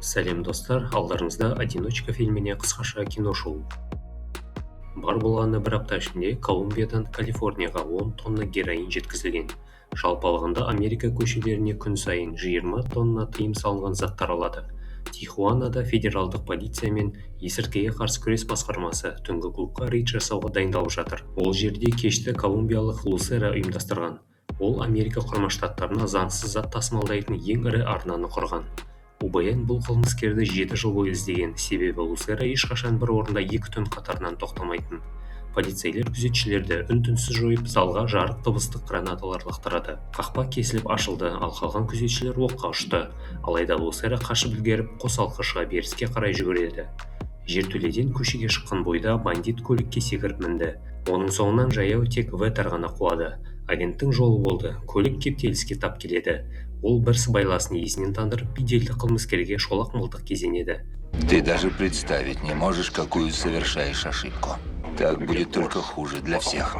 Сәлем достар, алдарыңызда «Одиночка» фильміне қысқаша киношоу. Бар болғаны бір апта ішінде Колумбиядан Калифорнияға 10 тонна героин жеткізілген. Жалпы алғанда Америка көшелеріне күн сайын 20 тонна тыйым салынған заттар алады. Тихуанада федералдық полиция мен есірткіге қарсы күрес басқармасы түнгі клубқа рейд жасауға дайындалып жатыр. Ол жерде кешті колумбиялық Лусера ұйымдастырған. Ол Америка құрама штаттарына заңсыз зат тасымалдайтын ең ірі арнаны құрған. УБН бұл қылмыскерді 7 жыл бойы іздеген, себебі Лусера ешқашан бір орында 2 түн қатарынан тоқтамайтын. Полицейлер күзетшілерді үн-түнсіз жойып, залға жарық дыбыстық гранаталар лақтырады. Қақпа кесіліп ашылды, ал қалған күзетшілер оққа ұшты. Алайда Лусера қашып үлгеріп, қосалқы беріске қарай жүгіреді. Жертөледен көшеге шыққан бойда бандит көлікке секіріп мінді. Оның соңынан жаяу тек Ветер ғана қуады. Агенттің жолы болды, көлік кептеліске тап келеді. Ол бір сыбайласын есінен тандырып, беделді қылмыскерге шолақ мылтық кезенеді. Ты даже представить не можешь, какую совершаешь ошибку. Так будет только хуже для всех.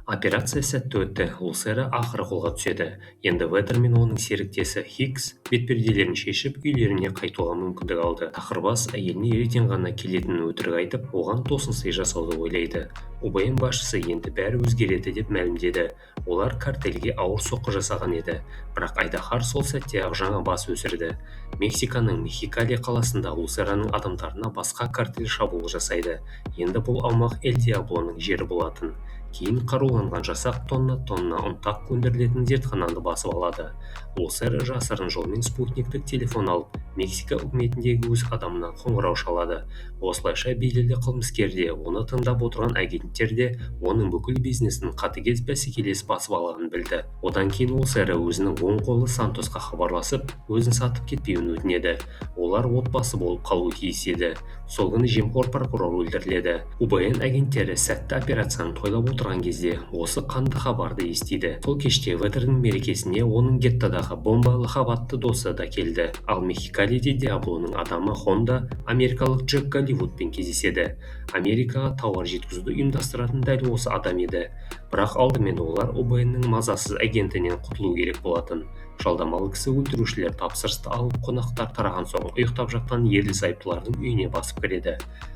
Операция сәтті өтті, Лусера ақыры қолға түседі. Енді Ветер мен оның серіктесі Хикс бетперделерін шешіп, үйлеріне қайтуға мүмкіндік алды. Тақырбас әйеліне ертең ғана келетінін өтірік айтып, оған тосынсый жасауды ойлайды. УБН басшысы енді бәрі өзгереді деп мәлімдеді. Олар картельге ауыр соққы жасаған еді. Бірақ Айдахар сол сәтте ақ жаңа бас өсірді. Мексиканың Мехикали қаласында Лусераның адамдарына басқа картель шабуыл жасайды. Енді бұл аумақ Эль Диаблоның жері болатын. Кейін қаруланған жасақ тонна ұнтақ өндірілетін зертхананы басып алады. Лусера жасырын жолмен спутниктік телефон алып, Мексика үкіметіндегі өз адамынан қоңырау шалады. Осылайша беделді қылмыскер де, оны тыңдап отырған агенттер де оның бүкіл бизнесін қатыгез бәсекелес басып алғанын білді. Одан кейін Лусера өзінің оң қолы Сантосқа хабарласып, өзін сатып кетпеуін өтінеді. Олар отбасы болып қалуы тиіс еді. Сол күні жемқор прокурор өлтіріледі. УБН агенттері сәтті операцияны тойлап отырған кезде осы қанды хабарды естиді. Сол кеште Ветердің мерекесіне оның геттодағы бомбалы хабатты досы да келді. Ал Мехикалиде Диаблоның адамы Хонда америкалық Джек Голливудпен кездеседі. Америкаға тауар жеткізуді ұйымдастыратын дәл осы адам еді. Бірақ алдымен олар УБНның мазасыз агентінен құтылу керек болатын. Жалдамалы кісі өлтірушілер тапсырысты алып, қонақтар тараған соң ұйықтап жатқан ерлі-зайыптылардың үйіне басып кіреді.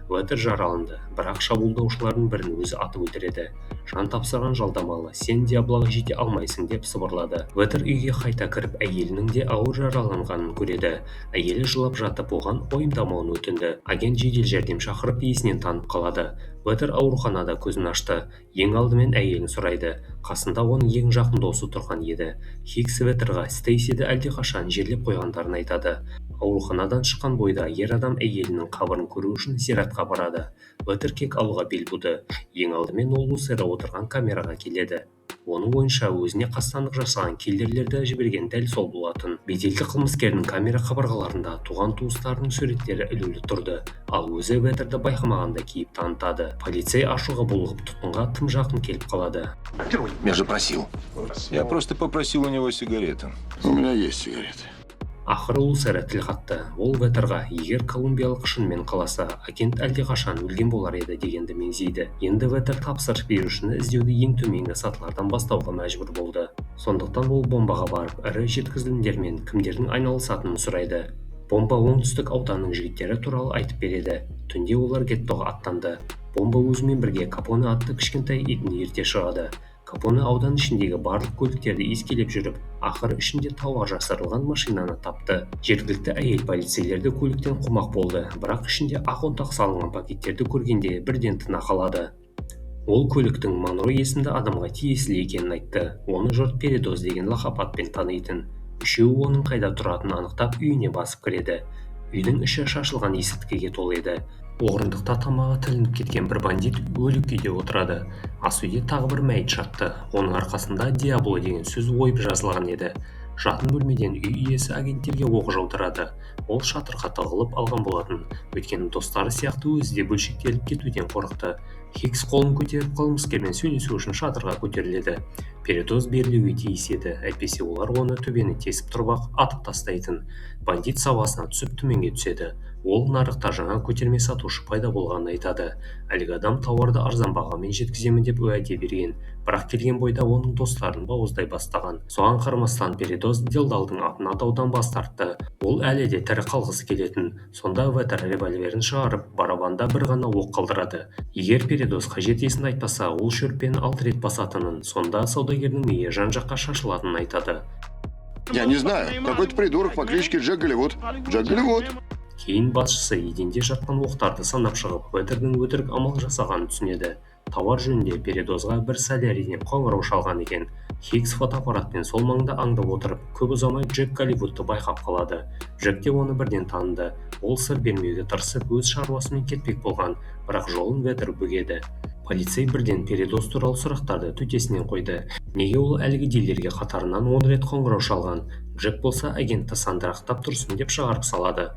Ветер жараланды, бірақ шабуылдаушылардың бірін өзі атып өлтіреді. Жан тапсырған жалдамалы, сен Диаблоға жете алмайсың деп сыбырлады. Ветер үйге қайта кіріп, әйелінің де ауыр жараланғанын көреді. Әйелі жылап жатып, оған уайымдамауын өтінді. Агент жедел жәрдем шақырып, есінен танып қалады. Ветер ауруханада көзін ашты. Ең алдымен әйелін сұрайды. Қасында оның ең жақын досы тұрған еді. Хикс Ветерға Стейсиді әлдеқашан жерлеп қойғандарын айтады. Ауруханадан шыққан бойда ер адам әйелінің қабырын көру үшін зиратқа барады. Ветер кек алуға бел буды. Ең алдымен ол Лусера отырған камераға келеді. Оның ойынша өзіне қастандық жасаған киллерлерді жіберген дәл сол болатын. Беделді қылмыскердің камера қабырғаларында туған туыстарының суреттері ілулі тұрды. Ал өзі Ветерді байқамағанда кейіп танытады. Полицей ашуға булығып тұтқынға тым жақын келіп қалады. Я же просил. Я просто попросил у него сигарету. У меня есть сигареты. Ақыры Лусера тіл қатты. Ол Ветерға егер колумбиялық шынымен қаласа, агент әлдеқашан өлген болар еді дегенді меңзейді. Енді Ветер тапсырыс берушіні іздеуді ең төменгі сатылардан бастауға мәжбүр болды. Сондықтан ол бомбаға барып, ірі жеткізілімдермен кімдердің айналысатынын сұрайды. Бомба оңтүстік ауданның жігіттері туралы айтып береді. Түнде олар геттоға аттанды. Бомба өзімен бірге Капоне атты кішкентай итін ерте шығады. Капоне аудан ішіндегі барлық көліктерді искелеп жүріп, ақыры ішінде тауар жасырылған машинаны тапты. Жергілікті әйел полицейлерді көліктен қумақ болды, бірақ ішінде ақ ұнтақ салынған пакеттерді көргенде бірден тына қалады. Ол көліктің Монро есімді адамға тиесілі екенін айтты. Оны жұрт Передоз деген лақап атпен танитын. Үшеуі оның қайда тұратынын анықтап үйіне басып кіреді. Үйдің іші шашылған есірткіге толы еді. Орындықта тамағы тілініп кеткен бір бандит өлі күйде отырады. Ас үйде тағы бір мәйіт жатты. Оның арқасында Диабло деген сөз ойып жазылған еді. Жатын бөлмеден үй иесі агенттерге оқ жаудырады. Ол шатырға тығылып алған болатын. Өйткені достары сияқты өзі де бөлшектеліп кетуден қорықты. Хикс қолын көтеріп қылмыскермен сөйлесу үшін шатырға көтеріледі. Передоз берілуге тиіс еді, әйтпесе олар оны төбені тесіп тұрып-ақ атып тастайтын. Бандит сабасына түсіп төменге түседі. Ол нарықта жаңа көтерме сатушы пайда болғанын айтады. Әлгі адам тауарды арзан бағамен жеткіземін деп уәде берген, бірақ келген бойда оның достарын бауыздай бастаған. Соған қарамастан Передоз делдалдың атын атаудан бас тартты. Ол әлі де тірі қалғысы келетін. Сонда Ветер револьверін шығарып, барабанда бір ғана оқ қалдырады. Егер Передоз қажет есін айтпаса, ол шөрппен 6 рет басатынын, сонда саудагердің миы жан-жаққа шашылатынын айтады. Я не знаю, какой-то придурок по кличке Джек Голливуд. Джек Голливуд. Кейін басшысы еденде жатқан оқтарды санап шығып, Ветердің өтірік амал жасағанын түсінеді. Тауар жөнінде Передозға бір солярийден қоңырау шалған екен. Хикс фотоаппаратпен сол маңда аңдып отырып, көп ұзамай Джек Голливудты байқап қалады. Джек те оны бірден таныды. Ол сыр бермеуге тырысып, өз шаруасымен кетпек болған, бірақ жолын Ветер бөгеді. Полицей бірден Передоз туралы сұрақтарды төтесінен қойды. Неге ол әлгі дилерге қатарынан 10 рет қоңырау шалған? Джек болса агентті сандырақтап тұрсын деп шығарып салады.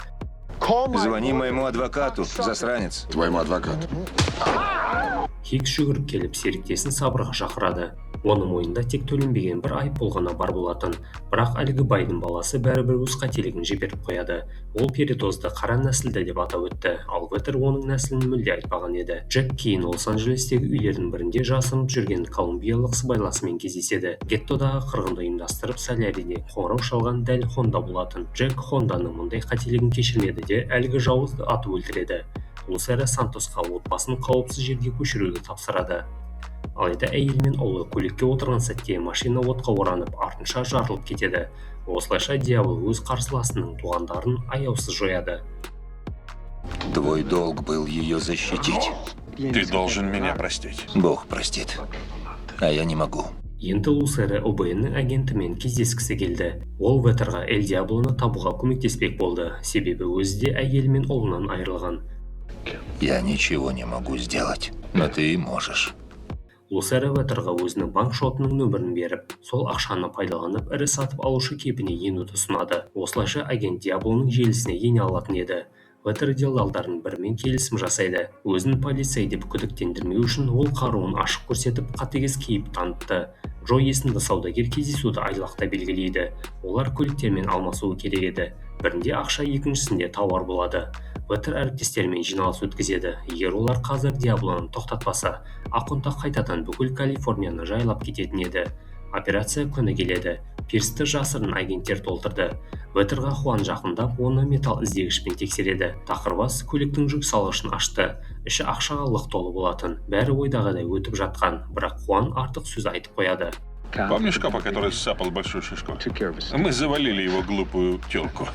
Звони моему адвокату, засранец. Твоему адвокату. Хикс жүгіріп келіп серіктесін сабырға шақырады. Оның мойнында тек төленбеген бір айыппұл ғана бар болатын, бірақ әлгі байдың баласы бәрібір өз қателігін жіберіп қояды. Ол Передозды қара нәсілді деп атап өтті, ал Ветер оның нәсілін мүлде айтпаған еді. Джек кейін Лос-Анджелестегі үйлердің бірінде жасырынып жүрген колумбиялық сыбайласымен кездеседі. Геттодағы қырғынды ұйымдастырып солярийден қоңырау шалған дәл Хонда болатын. Джек Хонданың мұндай қателігін кешірмеді де әлгі жауызды атып өлтіреді. Лусера Сантосқа отбасын қауіпсіз жерге көшіруді тапсырады. Алайда әйел мен ұлы көлікке отырған сәтте машина отқа оранып, артынша жарылып кетеді. Осылайша Диабло өз қарсыласының туғандарын аяусыз жояды. Твой долг был ее защитить. Ты должен меня простить. Бог простит. А я не могу. Енді Лусера ОБН-нің агентімен кездескісі келді. Ол Ветерға Эль Диаблоны табуға көмектеспек болды, себебі өзі де әйел мен ұлынан айырылған. Я ничего не могу сделать, но ты можешь. Лусера Ветерға өзінің банк шотының нөмірін беріп, сол ақшаны пайдаланып, ірі сатып алушы кейпіне енуді ұсынады. Осылайша агент Диаблоның желісіне ене алатын еді. Ветер делдалдардың бірімен келісім жасайды. Өзін полицей деп күдіктендірмеу үшін ол қаруын ашық көрсетіп, қатыгез кейіп танытты. Джо есімді саудагер кездесуді айлақта белгілейді. Олар көліктермен алмасуы керек еді. Бірінде ақша, екіншісінде тауар болады. Ветер әріптестермен жиналыс өткізеді. Егер олар қазір Диаблоны тоқтатпаса, ақұнтақ қайтадан бүкіл Калифорнияны жайлап кететін еді. Операция күні келеді. Пирсті жасырын агенттер толтырды. Ветерға Хуан жақындап, оны металл іздегішпен тексереді. Тақырбас көліктің жүк салғышын ашты. Іші ақшаға лық толы болатын. Бәрі ойдағыдай өтіп жатқан, бірақ Хуан артық сөз айтып қояды. Помнишь копа, который сапал большую шишку? Мы завалили его глупую тёлку.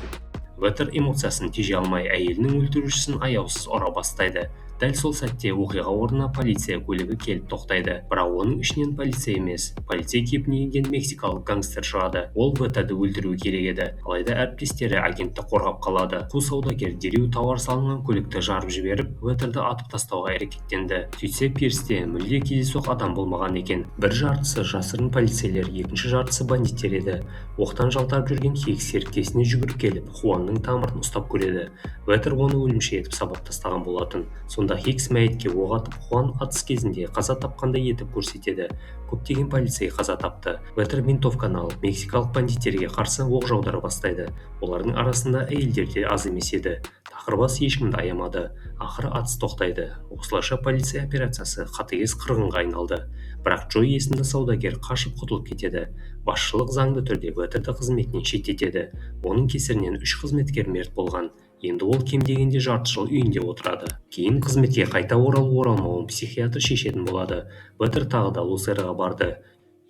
Ветер эмоциясын тежей алмай әйелінің өлтірушісін аяусыз ұра бастайды. Дәл сол сәтте оқиға орнына полиция көлігі келіп тоқтайды. Бірақ оның ішінен полиция емес, полицей кейпіне енген мексикалық гангстер шығады. Ол Ветерді өлтіруі керек еді. Алайда әріптестері агентті қорғап қалады. Қу саудагер дереу тауар салынған көлікті жарып жіберіп, Ветерді атып тастауға әрекеттенді. Сөйтсе Пирсте мүлде кездейсоқ адам болмаған екен. Бір жартысы жасырын полицейлер, екінші жартысы бандиттер еді. Оқтан жалтарып жүрген Хикс серіктесіне жүгіріп келіп, Хуанның тамырын ұстап көреді. Ветер оны өлімші етіп сабап тастаған болатын. Сонда Хикс мәйітке оқ атып, Хуан атыс кезінде қаза тапқандай етіп көрсетеді. Көптеген полицей қаза тапты. Ветер винтовканы алып, мексикалық бандиттерге қарсы оқ жаудыра бастайды. Олардың арасында әйелдер де аз емес еді. Тақырбас ешкімді аямады. Ақыры атыс тоқтайды. Осылайша полиция операциясы қатыгез қырғынға айналды. Бірақ Джо есімді саудагер қашып құтылып кетеді. Басшылық заңды түрде Ветерді қызметінен шеттетеді. Оның кесірінен 3 қызметкер мерт болған. Енді ол кем дегенде жарты жыл үйінде отырады. Кейін қызметке қайта оралмауын психиатр шешетін болады. Ветер тағы да Лусераға барды.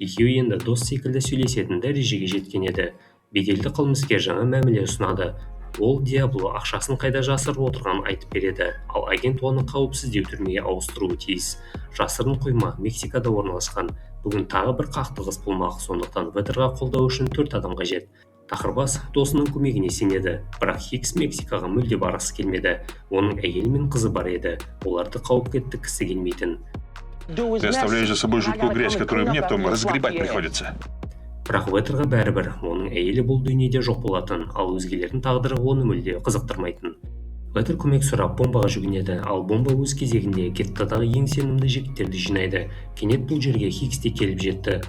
Екеуі енді дос секілді сөйлесетін дәрежеге жеткен еді. Беделді қылмыскер жаңа мәміле ұсынады. Ол Диабло ақшасын қайда жасырып отырғанын айтып береді, ал агент оны қауіпсіздеу түрмеге ауыстыруы тиіс. Жасырын қойма Мексикада орналасқан. Бүгін тағы бір қақтығыс болмақ, сондықтан Ветерға қолдау үшін 4 адам қажет. Тақырбас досының көмегіне сенеді, бірақ Хикс Мексикаға мүлде барғысы келмеді. Оның әйелі мен қызы бар еді. Оларды қауіпке тіккісі келмейтін. Ты оставляешь за собой жуткую грязь, которую мне потом разгребать приходится. Бірақ Ветерға бәрібір, оның әйелі бұл дүниеде жоқ болатын, ал өзгелердің тағдыры оны мүлде қызықтырмайтын. Ветер көмек сұрап бомбаға жүгінеді, ал бомба өз кезегінде геттодағы ең сенімді жігіттерді жинайды. Кенет бұл жерге Хикс те келіп жетті.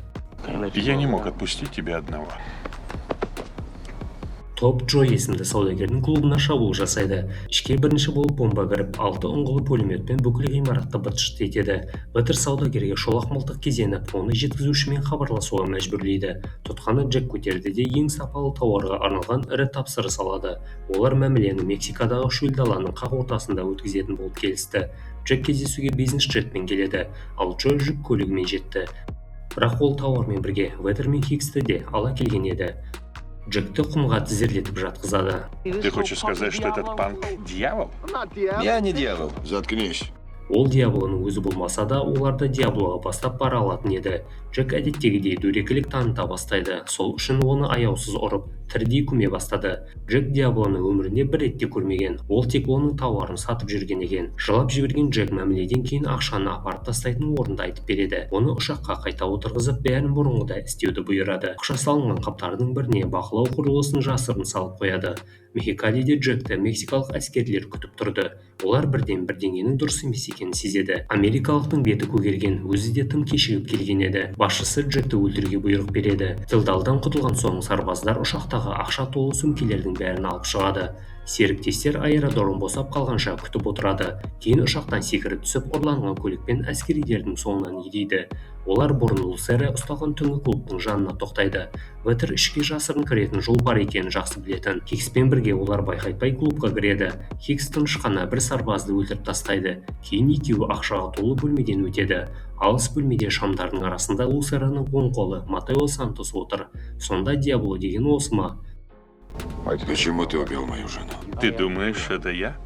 Я не мог отпустить тебя одного. Топ Джо есімді саудагердің клубына шабуыл жасайды. Ішке бірінші болып бомба кіріп, 6 ұңғылы пулеметпен бүкіл ғимаратты быт-шыт етеді. Ветер саудагерге шолақ мылтық кезеніп, оны жеткізушімен хабарласуға мәжбүрлейді. Тұтқаны Джек көтерді де ең сапалы тауарға арналған ірі тапсырыс алады. Олар мәмілені Мексикадағы шөл даланың қақ ортасында өткізетін болып келісті. Джек кездесуге бизнес-джетпен келеді, ал Джо жүк көлігімен жетті. Бірақ ол тауармен бірге Ветер мен Хиксті де ала келген еді. Джекті құмға тізерлетіп жатқызады. Ты хочешь сказать, что этот панк дьявол? Я не дьявол. Заткнись. Ол Диаблоның өзі болмаса да, оларды Диаблоға бастап бара алатын еді. Джек әдеттегідей дөрекілік таныта бастайды. Сол үшін оны аяусыз ұрып, тірідей көме бастады. Джек Диаблоны өмірінде бір рет те көрмеген. Ол тек оның тауарын сатып жүрген екен. Жылап жіберген Джек мәміледен кейін ақшаны апарып тастайтын орынды айтып береді. Оны ұшаққа қайта отырғызып, бәрін бұрынғыдай істеуді бұйырады. Қыша салынған қаптардың біріне бақылау құрылысын жасырын салып қояды. Мехикалиде Джекті мексикалық әскерлер күтіп тұрды. Олар бірден бірдеңенің дұрыс емес екенін сезеді. Америкалықтың беті көгерген, өзі де тым кешігіп келген еді. Басшысы Джекті өлтіруге бұйрық береді. Делдалдан құтылған соң сарбаздар ұшақтағы ақша толы сөмкелердің бәрін алып шығады. Серіктестер аэродром босап қалғанша күтіп отырады. Кейін ұшақтан секіріп түсіп, ұрланған көлікпен әскерилердің соңынан ерейді. Олар бұрын Лусера ұсталған түнгі клубтың жанына тоқтайды. Ветер ішке жасырын кіретін жол бар екенін жақсы білетін. Хикспен бірге олар байқайтпай клубқа кіреді. Хикс тыныштықана бір сарбазды өлтіріп тастайды. Кейін екеуі ақшаға толы бөлмеден өтеді. Алыс бөлмеде шамдардың арасында Лусераның оң қолы Матео Сантос отыр. Сонда Диабло деген осы ма? Почему ты убил мою жену? Ты думаешь, это я?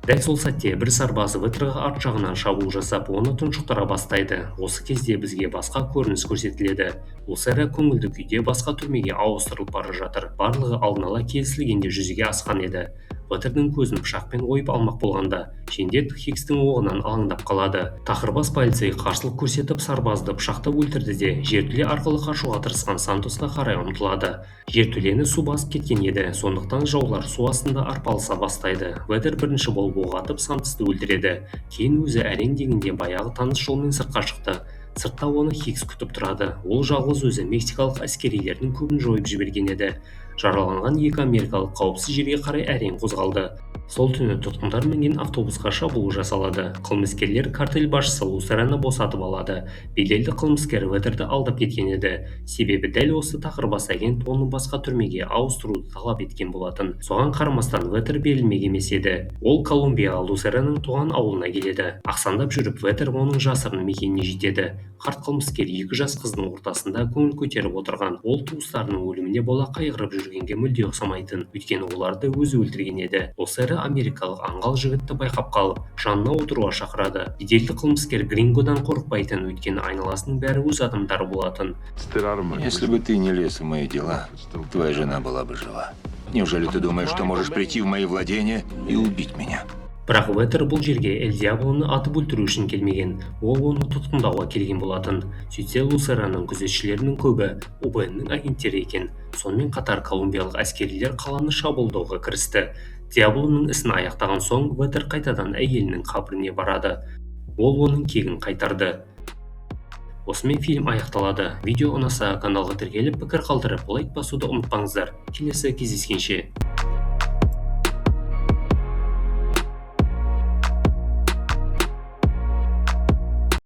Дәл сол сәтте бір сарбазы Ветерға арт жағынан шабуыл жасап, оны тұншықтыра бастайды. Осы кезде бізге басқа көрініс көрсетіледі. Лусера көңілді күйде басқа түрмеге ауыстырылып бара жатыр. Барлығы алдын ала келісілгенде жүзеге асқан еді. Ветердің көзін пышақпен ойып алмақ болғанда, жендет Хикстің оғынан алаңдап қалады. Тақырбас полицей қарсылық көрсетіп сарбазды пышақтап өлтірді де, жертөле арқылы қашуға тырысқан Сантосқа қарай ұмтылады. Жертөлені су басып кеткен еді, сондықтан жаулар су астында арпалыса бастайды. Ветер бірінші болып оқ атып Сантосты өлтіреді. Кейін өзі әрең дегенде баяғы таныс жолмен сыртқа шықты. Сыртта оны Хикс күтіп тұрады. Ол жалғыз өзі мексикалық әскерилердің көбін жойып жіберген еді. Жараланған екі америкалық қауіпсіз жерге қарай әрең қозғалды. Сол түні тұтқындар мінген автобусқа шабуыл жасалады. Қылмыскерлер картель басшысы Лусераны босатып алады. Беделді қылмыскер Ветерді алдап кеткен еді. Себебі дәл осы тақырбас агент оны басқа түрмеге ауыстыруды талап еткен болатын. Соған қарамастан Ветер берілмек емес еді. Ол Колумбияға Лусераның туған ауылына келеді. Ақсандап жүріп Ветер оның жасырын мекеніне жетеді. Қарт қылмыскер екі жас қыздың ортасында көңіл көтеріп отырған. Ол туыстарының өліміне бола қайғырып жүргенге мүлде ұқсамайтын. Өйткені оларды өзі өлтірген еді. Лусера америкалық аңғал жігітті байқап қалып, жанына отыруға шақырады. Беделді қылмыскер Грингодан қорықпайтын, өйткені айналасының бәрі өз адамдары болатын. Если бы ты не лез в мои дела, твоя жена была бы жива. Неужели ты думаешь, что можешь прийти в мои владения и убить меня? Бірақ Ветер бұл жерге Эль Диаблоны атып өлтіру үшін келмеген. Ол оны тұтқындауға келген болатын. Сөйтсе Лусераның күзетшілерінің көбі ОБН-нің агенттері екен. Сонымен қатар колумбиялық әскерилер қаланы шабуылдауға кірісті. Диаблоның ісін аяқтаған соң Ветер қайтадан әйелінің қабіріне барады. Ол оның кегін қайтарды. Осымен фильм аяқталады. Видео ұнаса каналға тіркеліп пікір қалдырып лайк басуды ұмытпаңыздар. Келесі кездескенше.